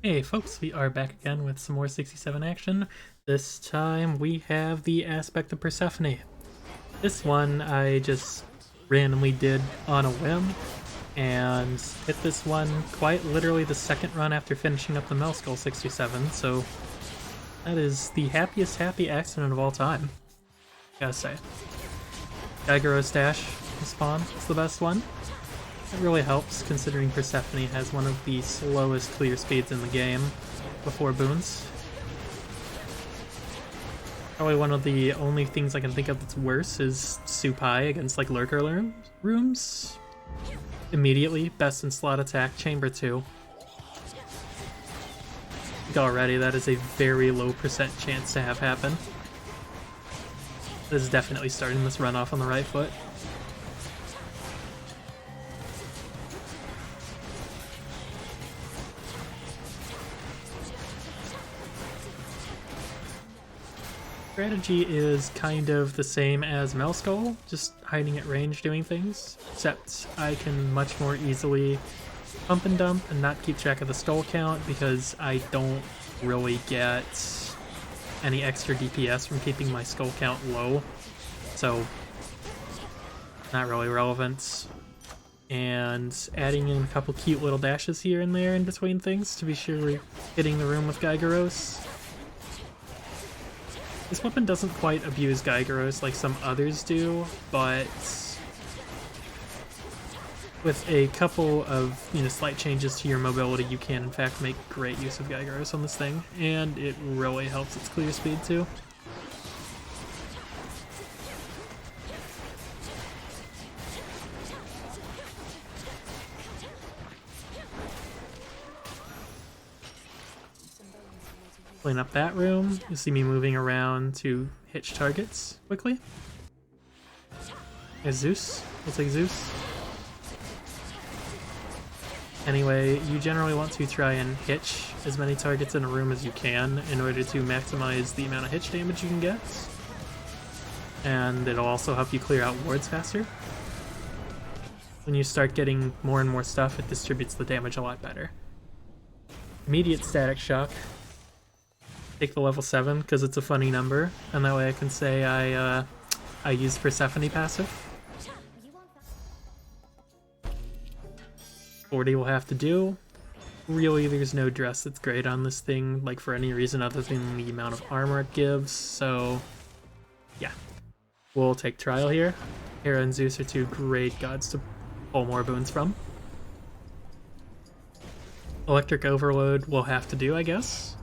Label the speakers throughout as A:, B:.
A: Hey folks, we are back again with some more 67 action. This time we have the Aspect of Persephone. This one I just randomly did on a whim and hit this one quite literally the second run after finishing up the Skull 67, so that is the happiest happy accident of all time, gotta say. Gygeros dash spawn is the best one. It really helps considering Persephone has one of the slowest clear speeds in the game before Boons. Probably one of the only things I can think of that's worse is Supai against like lurker rooms. Immediately, best in slot attack, chamber 2. Already that is a very low percent chance to have happen. This is definitely starting this run off on the right foot. Strategy is kind of the same as Skull, just hiding at range doing things, except I can much more easily pump and dump and not keep track of the skull count because I don't really get any extra DPS from keeping my skull count low, so not really relevant. And adding in a couple cute little dashes here and there in between things to be sure we're hitting the room with Gygeros. This weapon doesn't quite abuse Gygeros like some others do, but with a couple of, slight changes to your mobility, you can in fact make great use of Gygeros on this thing, and it really helps its clear speed too. Clean up that room. You see me moving around to hitch targets quickly. There's Zeus. We'll take Zeus. Anyway, you generally want to try and hitch as many targets in a room as you can in order to maximize the amount of hitch damage you can get. And it'll also help you clear out wards faster. When you start getting more and more stuff, it distributes the damage a lot better. Immediate static shock. Take the level 7 because it's a funny number, and that way I can say I used Persephone passive. 40 will have to do. Really, there's no dress that's great on this thing, like for any reason other than the amount of armor it gives, so yeah. We'll take Trial here. Hera and Zeus are two great gods to pull more boons from. Electric Overload will have to do, I guess.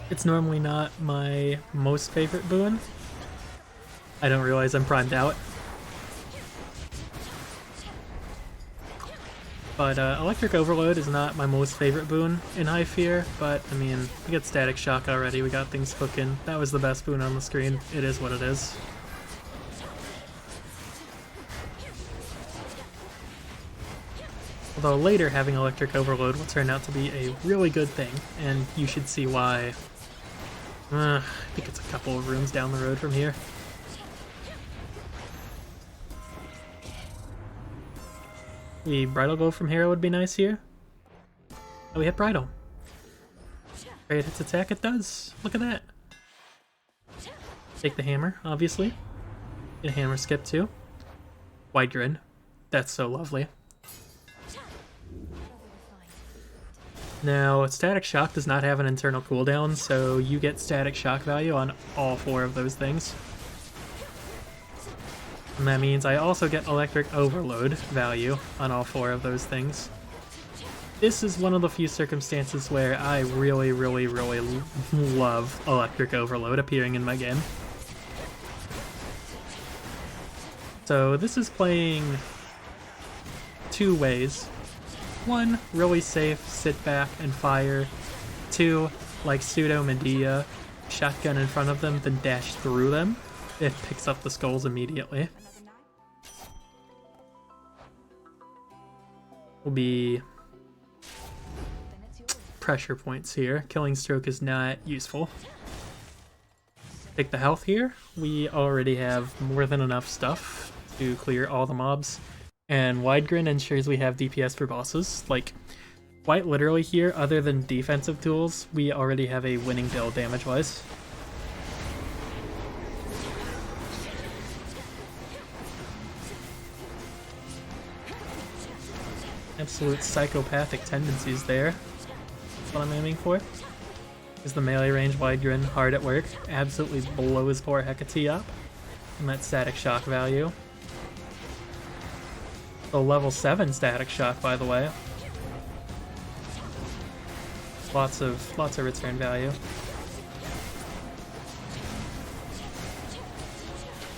A: It's normally not my most favorite boon. I don't realize I'm primed out. But Electric Overload is not my most favorite boon in High Fear, but I mean, we got Static Shock already, we got things cooking. That was the best boon on the screen. It is what it is. Although later having Electric Overload will turn out to be a really good thing, and you should see why. I think it's a couple of rooms down the road from here. The Bridal Glow from Hera would be nice here. Oh, we hit Bridal. Great hits attack, it does. Look at that. Take the hammer, obviously. Get a hammer skip too. Wide grin. That's so lovely. Now, Static Shock does not have an internal cooldown, so you get Static Shock value on all 4 of those things. And that means I also get Electric Overload value on all 4 of those things. This is one of the few circumstances where I really, really, really love Electric Overload appearing in my game. So this is playing 2 ways. 1, really safe, sit back and fire. 2, like pseudo Medea, shotgun in front of them, then dash through them. It picks up the skulls immediately. Will be pressure points here. Killing Stroke is not useful. Take the health here. We already have more than enough stuff to clear all the mobs. And wide grin ensures we have DPS for bosses. Like, quite literally here, other than defensive tools, we already have a winning build damage-wise. Absolute psychopathic tendencies there. That's what I'm aiming for. Is the melee range wide grin hard at work. Absolutely blows poor Hecate up. And that static shock value. The level 7 static shock, by the way. Lots of return value.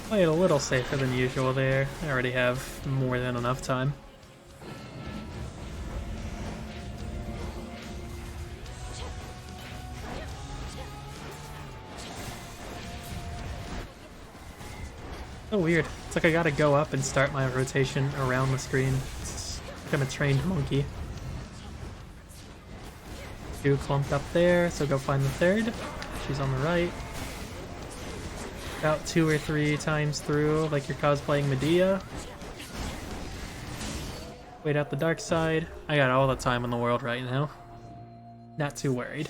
A: Played a little safer than usual there. I already have more than enough time. So weird. It's like I gotta go up and start my rotation around the screen. It's like I'm a trained monkey. 2 clumped up there, so go find the third. She's on the right. About 2 or 3 times through, like you're cosplaying Medea. Wait out the dark side. I got all the time in the world right now. Not too worried.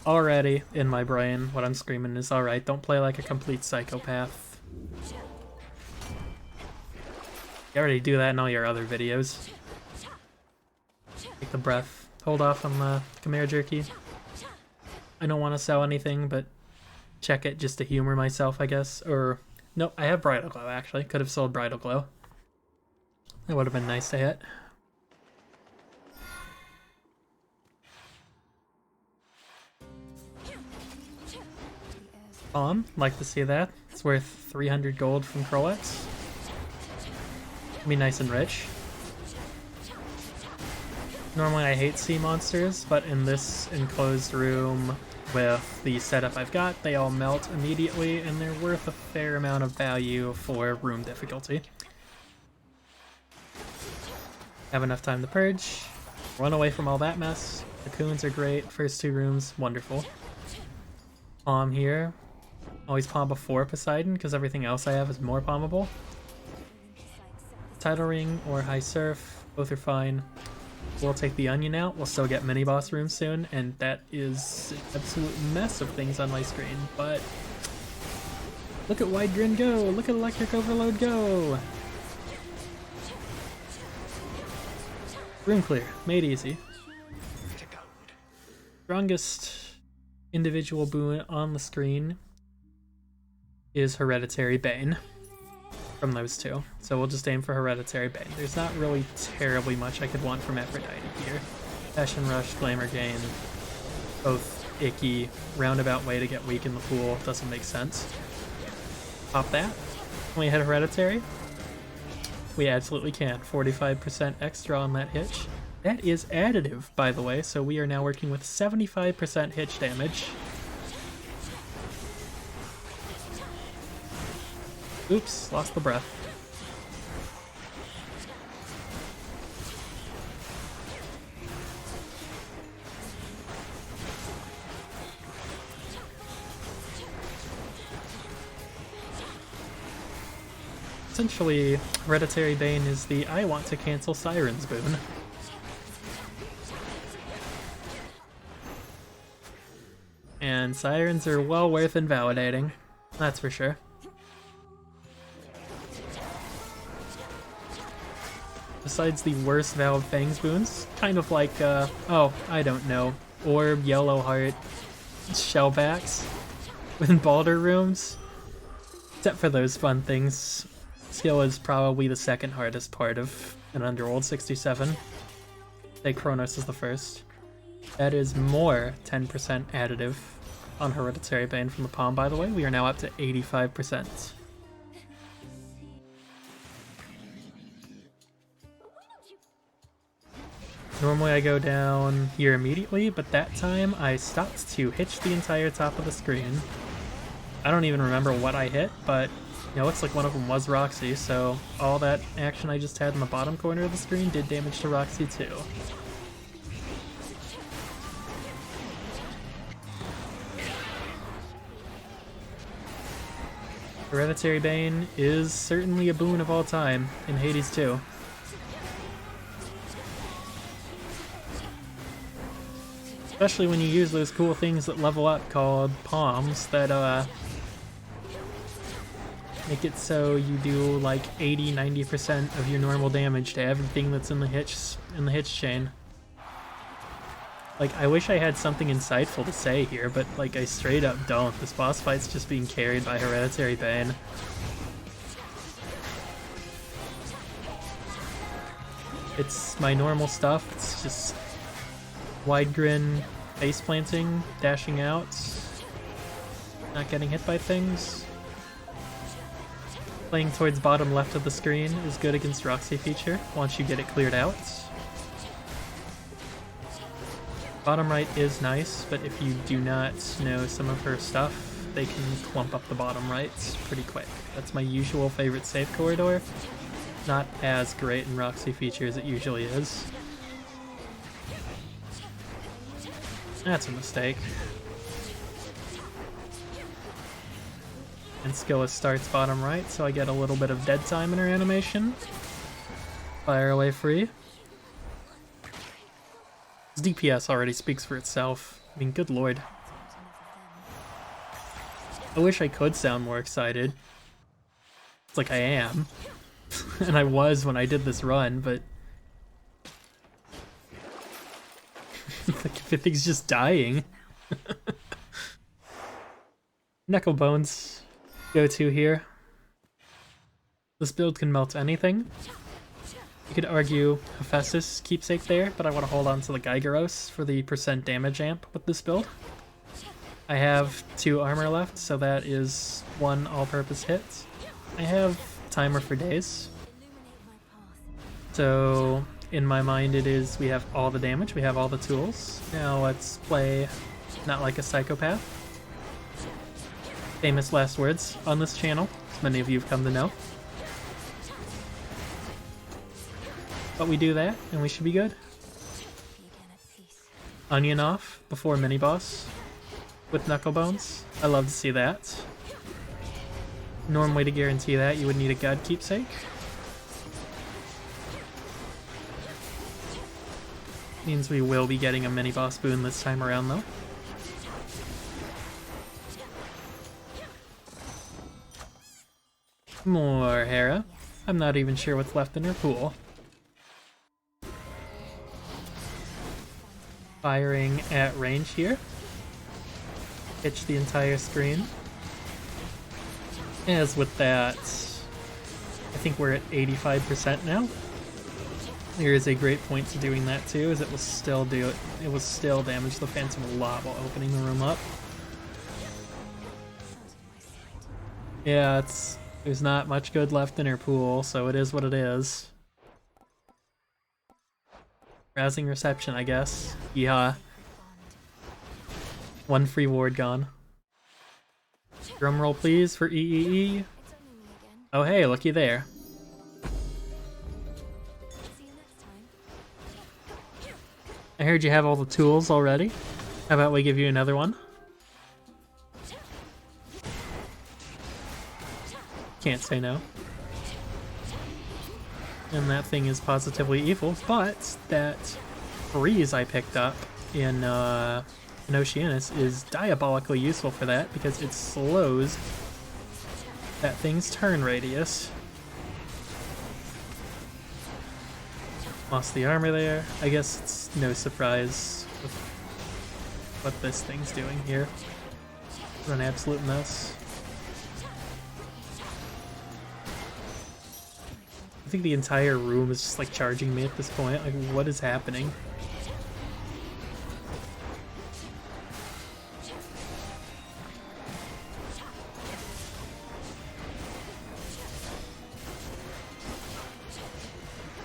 A: Already, in my brain, what I'm screaming is, alright, don't play like a complete psychopath. You already do that in all your other videos. Take the breath. Hold off on the Khmer jerky. I don't want to sell anything, but check it just to humor myself, I guess. Or, no, I have Bridal Glow, actually. Could have sold Bridal Glow. That would have been nice to hit. Like to see that. It's worth 300 gold from Croats. Be nice and rich. Normally I hate sea monsters, but in this enclosed room with the setup I've got, they all melt immediately and they're worth a fair amount of value for room difficulty. Have enough time to purge, run away from all that mess. The cocoons are great, first 2 rooms, wonderful. Palm here. Always palm before Poseidon, because everything else I have is more palmable. Tidal Ring or High Surf, both are fine. We'll take the Onion out, we'll still get mini-boss rooms soon, and that is an absolute mess of things on my screen, but... Look at Wide Grin go! Look at Electric Overload go! Room clear, made easy. Strongest individual boon on the screen is Hereditary Bane from those 2. So we'll just aim for Hereditary Bane. There's not really terribly much I could want from Aphrodite here. Passion Rush, Glamour Gain, both icky, roundabout way to get weak in the pool, doesn't make sense. Pop that. Can we hit Hereditary? We absolutely can. 45% extra on that hitch. That is additive, by the way, so we are now working with 75% hitch damage. Oops, lost the breath. Essentially, Hereditary Bane is the I want to cancel Sirens boon. And Sirens are well worth invalidating, that's for sure. Besides the worst Valve Fangs boons, kind of like, oh, I don't know, Orb, Yellow Heart, Shellbacks, with Baldur rooms. Except for those fun things, Scylla is probably the second hardest part of an Underworld 67. Say Chronos is the first. That is more 10% additive on Hereditary Bane from the palm, by the way. We are now up to 85%. Normally I go down here immediately, but that time I stopped to hitch the entire top of the screen. I don't even remember what I hit, but you know, looks like one of them was Roxy, so all that action I just had in the bottom corner of the screen did damage to Roxy too. Hereditary Bane is certainly a boon of all time, in Hades too. Especially when you use those cool things that level up called palms that make it so you do like 80-90% of your normal damage to everything that's in the hitch chain. Like, I wish I had something insightful to say here, but like I straight up don't. This boss fight's just being carried by Hereditary Bane. It's my normal stuff. It's just wide grin, face planting, dashing out, not getting hit by things. Playing towards bottom left of the screen is good against Roxy feature once you get it cleared out. Bottom right is nice, but if you do not know some of her stuff, they can clump up the bottom right pretty quick. That's my usual favorite safe corridor. Not as great in Roxy feature as it usually is. That's a mistake. And Scylla starts bottom right, so I get a little bit of dead time in her animation. Fire away free. His DPS already speaks for itself. I mean, good lord. I wish I could sound more excited. It's like I am. And I was when I did this run, but... like, if everything's just dying. Knucklebones. Go-to here. This build can melt anything. You could argue Hephaestus keepsake there, but I want to hold on to the Gygaros for the % damage amp with this build. I have 2 armor left, so that is 1 all-purpose hit. I have timer for days. So in my mind it is we have all the damage, we have all the tools. Now let's play not like a psychopath. Famous last words on this channel, as many of you have come to know. But we do that, and we should be good. Onion off before mini-boss with Knucklebones. I love to see that. Normal way to guarantee that, you would need a god keepsake. Means we will be getting a mini-boss boon this time around, though. More Hera. I'm not even sure what's left in her pool. Firing at range here. Pitch the entire screen. As with that, I think we're at 85% now. There is a great point to doing that too, as it will still damage the Phantom a lot while opening the room up. Yeah, there's not much good left in her pool, so it is what it is. Rousing reception, I guess. Yeah. 1 free ward gone. Drumroll please for EEE. Oh hey, looky there. I heard you have all the tools already. How about we give you another one? Can't say no. And that thing is positively evil, but that freeze I picked up in Oceanus is diabolically useful for that because it slows that thing's turn radius. Lost the armor there. I guess it's no surprise with what this thing's doing here. It's an absolute mess. I think the entire room is just like charging me at this point. Like, what is happening?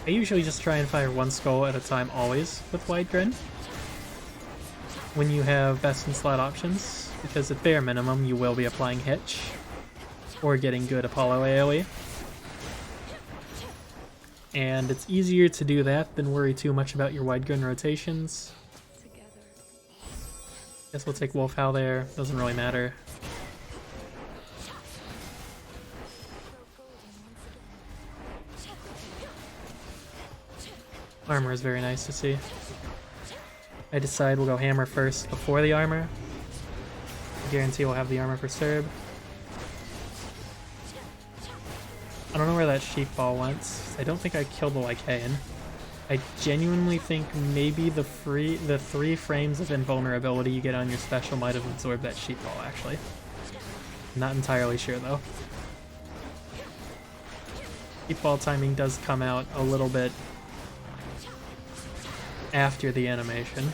A: I usually just try and fire 1 skull at a time always with Wide Grin when you have best in slot options, because at bare minimum you will be applying Hitch or getting good Apollo AoE. And it's easier to do that than worry too much about your Wide Grin rotations. Guess we'll take Wolf Howl there, doesn't really matter. Armor is very nice to see. I decide we'll go hammer first before the armor. I guarantee we'll have the armor for Cerb. I don't know where that sheep ball went. I don't think I killed the Lycaean. I genuinely think maybe the 3 frames of invulnerability you get on your special might have absorbed that sheep ball, actually. Not entirely sure, though. Sheep ball timing does come out a little bit after the animation.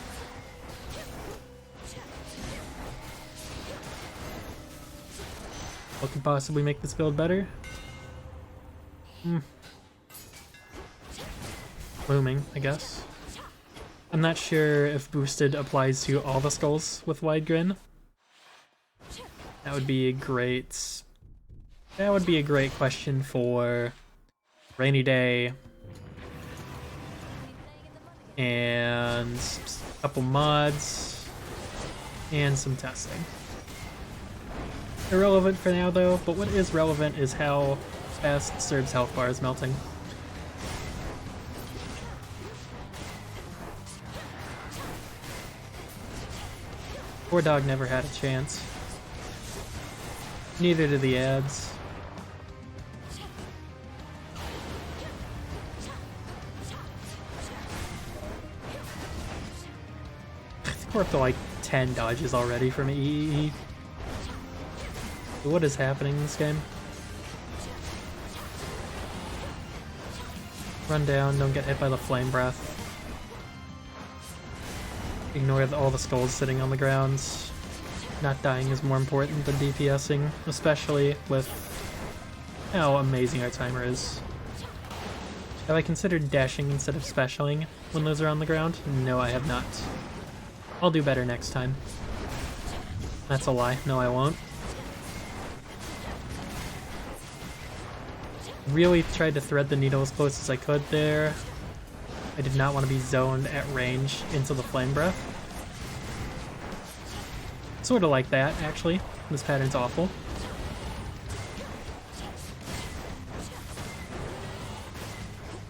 A: What could possibly make this build better? Looming, I guess. I'm not sure if boosted applies to all the skulls with wide grin. That would be a great question for rainy day and a couple mods and some testing. Irrelevant for now though, but what is relevant is how fast Cerb's health bar is melting. Poor dog never had a chance. Neither did the ads. I think we're up to like 10 dodges already from EEE. What is happening in this game? Run down, don't get hit by the flame breath. Ignore all the skulls sitting on the ground. Not dying is more important than DPSing, especially with how amazing our timer is. Have I considered dashing instead of specialing when those are on the ground? No, I have not. I'll do better next time. That's a lie. No, I won't. Really tried to thread the needle as close as I could there. I did not want to be zoned at range into the flame breath. Sort of like that, actually. This pattern's awful.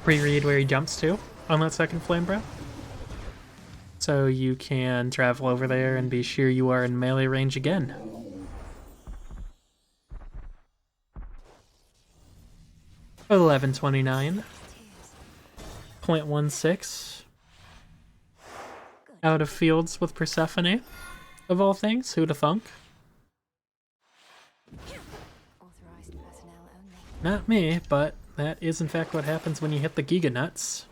A: Pre-read where he jumps to on that second flame breath. So you can travel over there and be sure you are in melee range again. $11.29. 0.16. Out of fields with Persephone, of all things. Who'da thunk? Not me, but that is in fact what happens when you hit the Giga Nuts.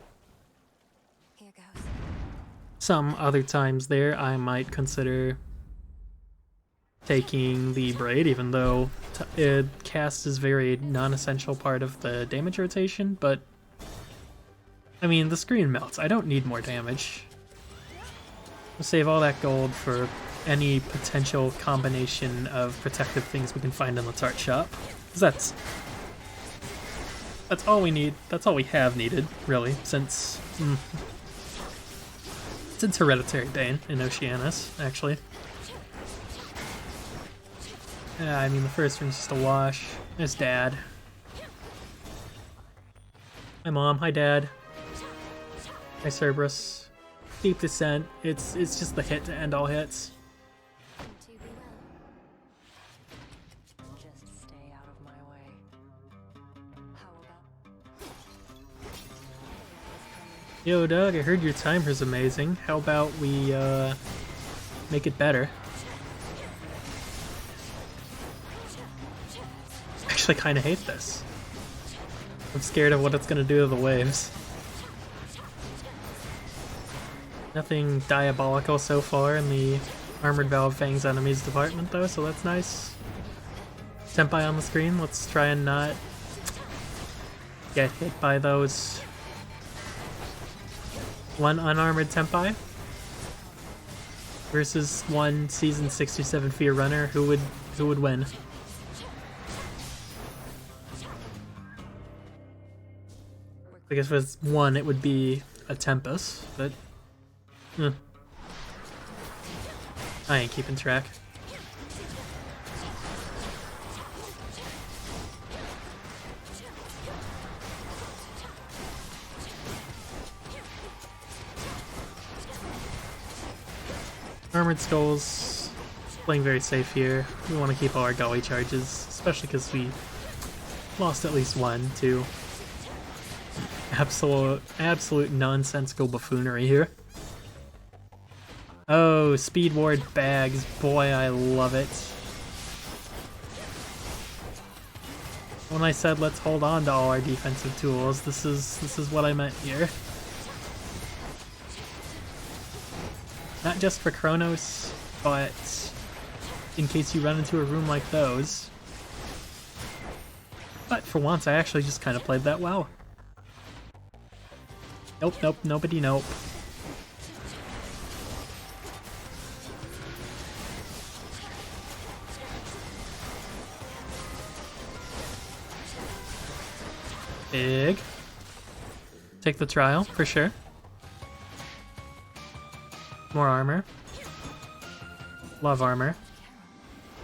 A: Some other times there I might consider taking the Braid, even though cast is very non-essential part of the damage rotation, but I mean, the screen melts. I don't need more damage. We'll save all that gold for any potential combination of protective things we can find in the Tart Shop. 'Cause that's all we need. That's all we have needed, really, since Hereditary Bane in Oceanus, actually. Yeah, I mean, the first room's just a wash. There's Dad. Hi, Mom. Hi, Dad. Hi, Cerberus. Deep Descent. It's just the hit to end all hits.
B: Just stay out of my way. How about...
A: Yo, Doug, I heard your timer's amazing. How about we, make it better? I actually kind of hate this. I'm scared of what it's gonna do to the waves. Nothing diabolical so far in the Armored Valve Fangs enemies department though, so that's nice. Tempai on the screen, let's try and not get hit by those. One unarmored Tempai versus one Season 67 Fear Runner, who would win? I guess if it was one, it would be a Tempest, but I ain't keeping track. Armored Skulls, playing very safe here. We want to keep all our gully charges, especially because we lost at least one to absolute nonsensical buffoonery here. Oh, Speed Ward bags. Boy, I love it. When I said let's hold on to all our defensive tools, this is what I meant here. Not just for Chronos, but in case you run into a room like those. But for once, I actually just kind of played that well. Nope, nope, nobody nope. Big. Take the trial, for sure. More armor. Love armor.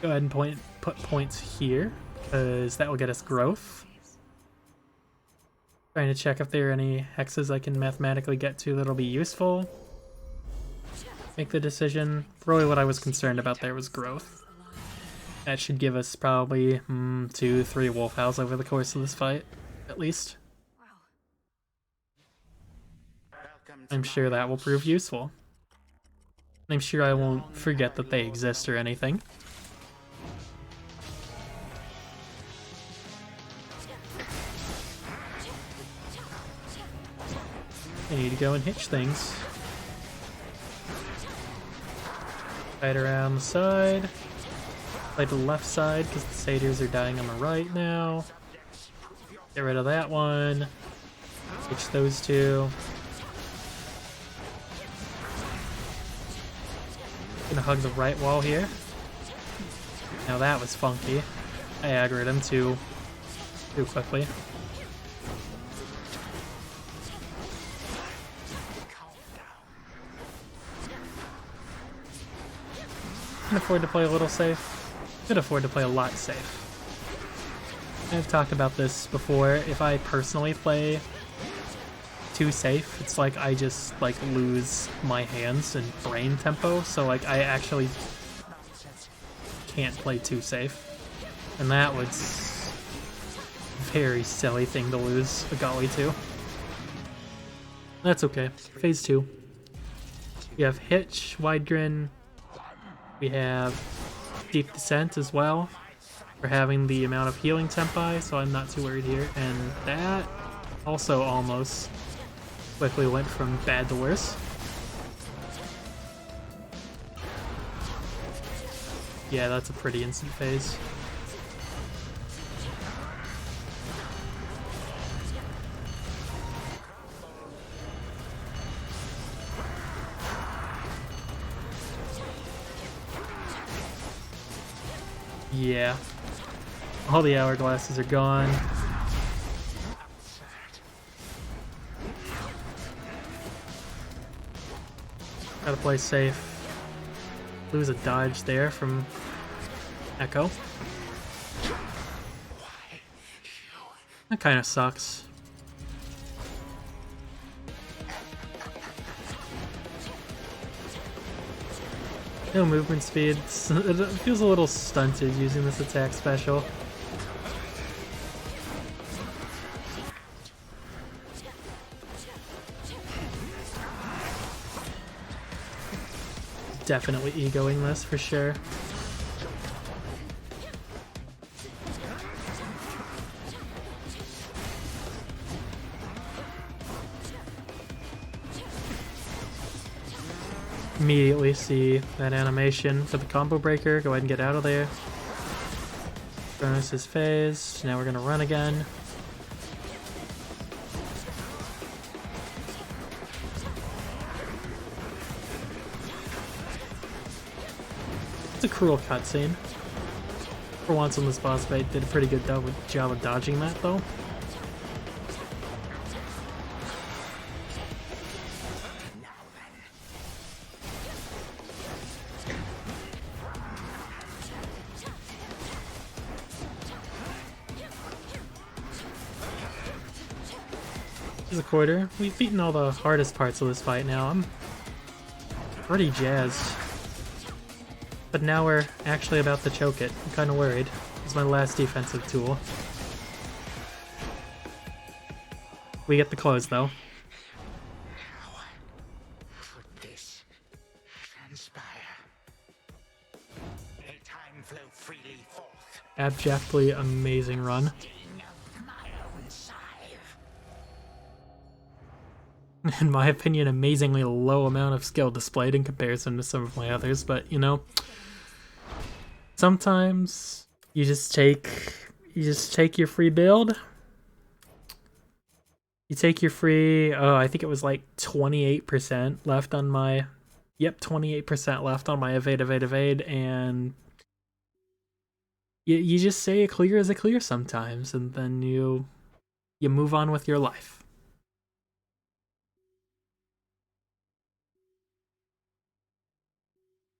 A: Go ahead and put points here, because that will get us growth. Trying to check if there are any hexes I can mathematically get to that'll be useful. Make the decision. Really what I was concerned about there was growth. That should give us probably 2-3 wolf owls over the course of this fight, at least. I'm sure that will prove useful. I'm sure I won't forget that they exist or anything. I need to go and hitch things. Right around the side. Play to the left side because the satyrs are dying on the right now. Get rid of that one. Hitch those two. Gonna hug the right wall here. Now that was funky. I aggroed him too quickly. Can afford to play a little safe. Could afford to play a lot safe. I've talked about this before. If I personally play too safe, it's like I just like lose my hands and brain tempo, so like I actually can't play too safe. And that was a very silly thing to lose a golly to. That's okay. Phase 2. We have Hitch, Wide Grin. We have Deep Descent as well for having the amount of healing tempi, so I'm not too worried here. And that also almost quickly went from bad to worse. Yeah, that's a pretty instant phase. Yeah. All the hourglasses are gone. Gotta play safe. Lose a dodge there from Echo. That kind of sucks. No movement speed. It feels a little stunted using this attack special. Definitely egoing this for sure. Immediately see that animation for the combo breaker. Go ahead and get out of there. Chronos is phased. Now we're gonna run again. It's a cruel cutscene. For once on this boss fight, did a pretty good job of dodging that though. Here's a quarter. We've beaten all the hardest parts of this fight now. I'm pretty jazzed. But now we're actually about to choke it. I'm kind of worried. It's my last defensive tool. We get the close, though.
C: Should this transpire? May time flow freely forth.
A: Abjectly amazing run.
C: My own scythe.
A: In my opinion, amazingly low amount of skill displayed in comparison to some of my others, but you know, sometimes you just take your free build. You take your free, I think it was like 28% left on my, yep, 28% left on my evade, and you just say a clear is a clear sometimes, and then you move on with your life.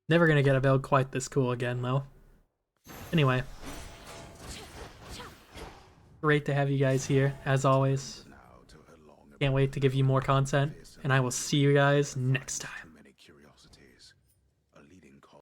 A: Never gonna get a build quite this cool again, though. Anyway. Great to have you guys here, as always. Can't wait to give you more content, and I will see you guys next time.